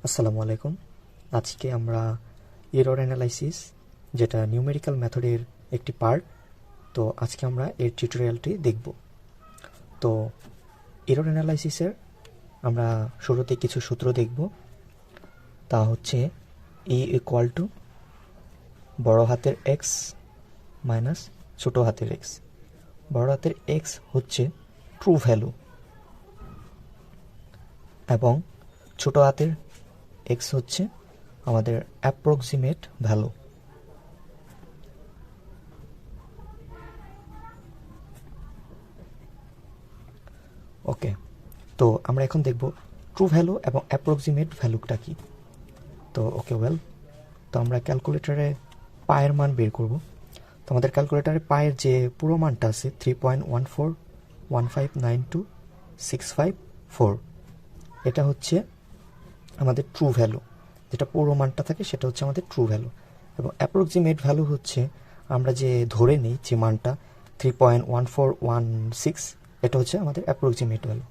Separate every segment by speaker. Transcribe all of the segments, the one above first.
Speaker 1: আসসালামু আলাইকুম। আজকে আমরা এরর অ্যানালাইসিস, যেটা নিউমেরিক্যাল মেথডের একটি পার্ট, তো আজকে আমরা এর টিউটোরিয়ালটি দেখব। তো এরর অ্যানালাইসিসের আমরা শুরুতে কিছু সূত্র দেখব। তা হচ্ছে ই ইকুয়াল টু বড় হাতের এক্স মাইনাস ছোটো হাতের এক্স। বড় হাতের এক্স হচ্ছে ট্রু ভ্যালু এবং ছোটো হাতের এক্স হচ্ছে আমাদের অ্যাপ্রক্সিমেট ভ্যালু। ওকে, তো আমরা এখন দেখব ট্রু ভ্যালু এবং অ্যাপ্রক্সিমেট ভ্যালুটা কি। তো ওকে ওয়েল, তো আমরা ক্যালকুলেটারে পায়ের মান বের করব। তো আমাদের ক্যালকুলেটারে পায়ের যে পুরো মানটা আছে 3.14159265 এটা হচ্ছে আমাদের ট্রু ভ্যালু। যেটা পুরো মানটা থাকে সেটা হচ্ছে আমাদের ট্রু ভ্যালু, এবং অ্যাপ্রক্সিমেট ভ্যালু হচ্ছে আমরা যে ধরে নিই যে মানটা 3.1416, এটা হচ্ছে আমাদের অ্যাপ্রক্সিমেট ভ্যালু।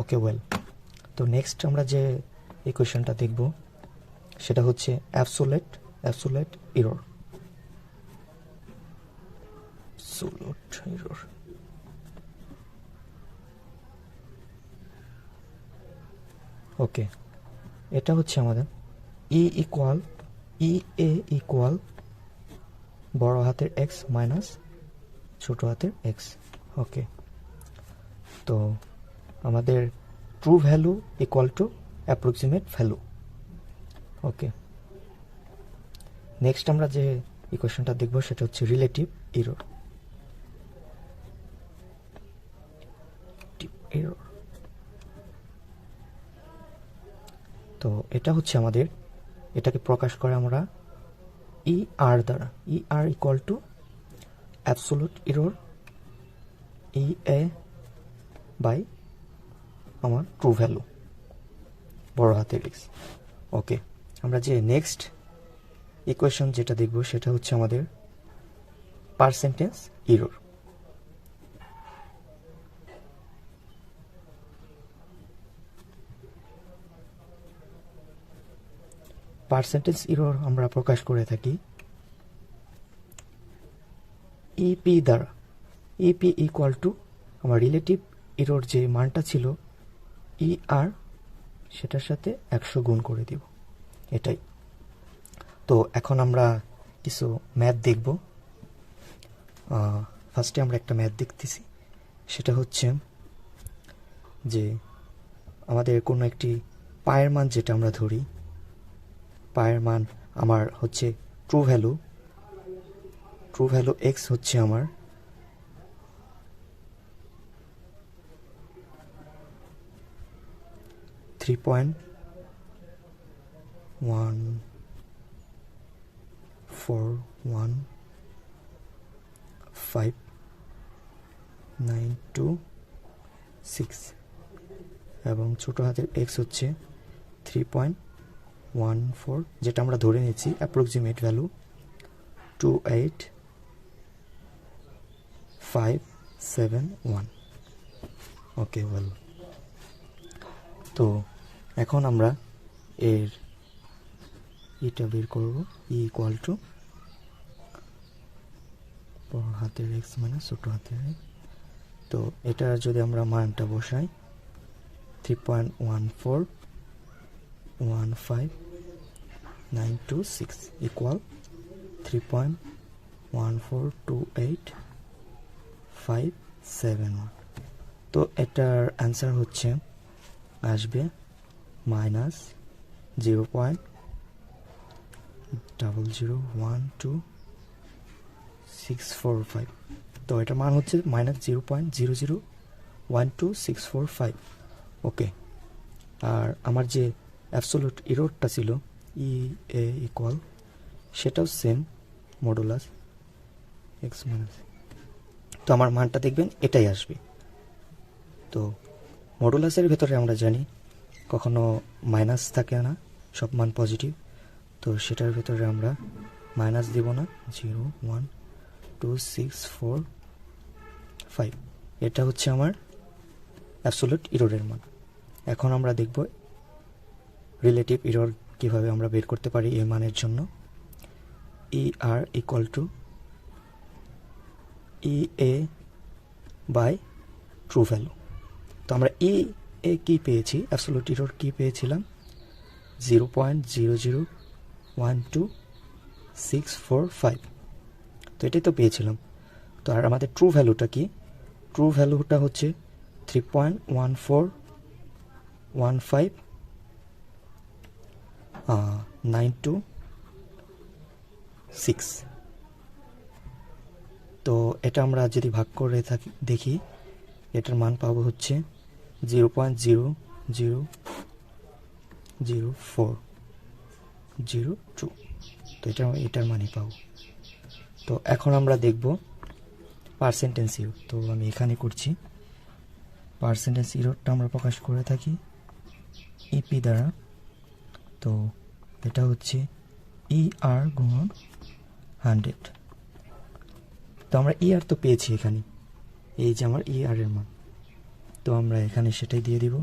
Speaker 1: ওকে ওয়েল, তো নেক্সট আমরা যে ইকুয়েশনটা দেখব সেটা হচ্ছে অ্যাবসোলিউট এরর। ওকে, এটা হচ্ছে আমাদের ই এ ইকুয়াল বড় হাতের এক্স মাইনাস ছোটো হাতের এক্স। ওকে, তো আমাদের true value equal to approximate value. Okay, next আমরা যে ইকুয়েশনটা দেখব সেটা হচ্ছে রিলেটিভ এরর। তো এটা হচ্ছে আমাদের, এটাকে প্রকাশ করে আমরা ই আর দ্বারা। E R equal to absolute error E A by আমার ট্রু ভ্যালু বড় হাতের এক্স। ওকে, আমরা যে নেক্সট ইকুয়েশন যেটা দেখব সেটা হচ্ছে আমাদের পার্সেন্টেজ এরর। পার্সেন্টেজ এরর আমরা প্রকাশ করে থাকি ইপি দ্বারা। ইপি ইকুয়াল টু আমার রিলেটিভ এরর যে মানটা ছিল ই আর, সেটার সাথে 100 গুণ করে দিব, এটাই। তো এখন আমরা কিছু ম্যাথ দেখব। ফার্স্টে আমরা একটা ম্যাথ দেখতেছি, সেটা হচ্ছে যে আমাদের কোনো একটি পায়ের মান যেটা আমরা ধরি, পায়ের মান আমার হচ্ছে ট্রু ভ্যালু এক্স হচ্ছে আমার 3.14159266 এবং ছোটো হাতের এক্স হচ্ছে 3.14, যেটা আমরা ধরে নিচ্ছি অ্যাপ্রক্সিমেট ভ্যালু 28571। ওকে ওয়েল, তো এখন আমরা এর এটা বের করব ই ইকুয়াল টু বড় হাতের এক্স মানে ছোটো হাতের এক্স। তো এটা যদি আমরা মানটা বসাই 3.14159266 ইকুয়াল 3.1428571। তো এটার অ্যান্সার হচ্ছে আসবে -0.0012645। তো এটার মান হচ্ছে -0.0012645। ওকে, আর আমার যে অ্যাবসোলুট এররটা ছিল ই এ ইকুয়াল, সেটাও সেম মডুলাস এক্স মাইনাস। তো আমার মানটা দেখবেন এটাই আসবে। তো মডুলাসের ভেতরে আমরা জানি কখনো মাইনাস থাকে না, সব মান পজিটিভ। তো সেটার ভেতরে আমরা মাইনাস দেব না, 0.12645। এটা হচ্ছে আমার অ্যাবসোলিউট এররের মান। এখন আমরা দেখব রিলেটিভ এরর কীভাবে আমরা বের করতে পারি এই মানের জন্য। E R equal to E A by true value. তো আমরা ই এ কী পেয়েছি, অ্যাবসলিউট এরর কী পেয়েছিলাম, 0.0012645। তো এটাই তো পেয়েছিলাম। তো আর আমাদের ট্রু ভ্যালুটা কি, ট্রু ভ্যালুটা হচ্ছে 3.1415926। তো এটা আমরা যদি ভাগ করে থাকি দেখি, এটার মান পাবো হচ্ছে 0.0000402। তো এটার মানই পাবো। তো এখন আমরা দেখব পার্সেন্টেজ ইরর। তো আমি এখানে করছি। পার্সেন্টেজ ইররটা আমরা প্রকাশ করে থাকি ইপি দ্বারা। তো এটা হচ্ছে ই আর গুণন 100। তো আমরা ই আর তো পেয়েছি এখানে, এই যে আমার ই আর এর মান। তো আমরা এখানে সেটাই দিয়ে দিব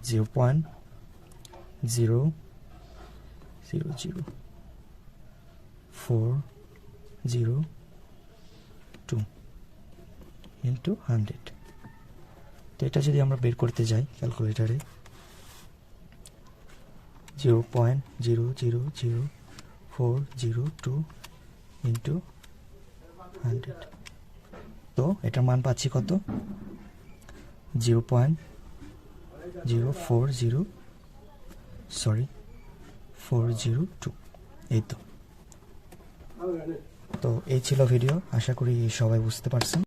Speaker 1: 0.00402 ইন্টু 100। তো এটা যদি আমরা বের করতে যাই ক্যালকুলেটারে, 0.0000402 ইন্টু 100। তো এটার মান পাচ্ছি কত, 0.402। এই তো এই ছিল ভিডিও। আশা করি সবাই বুঝতে পারছেন।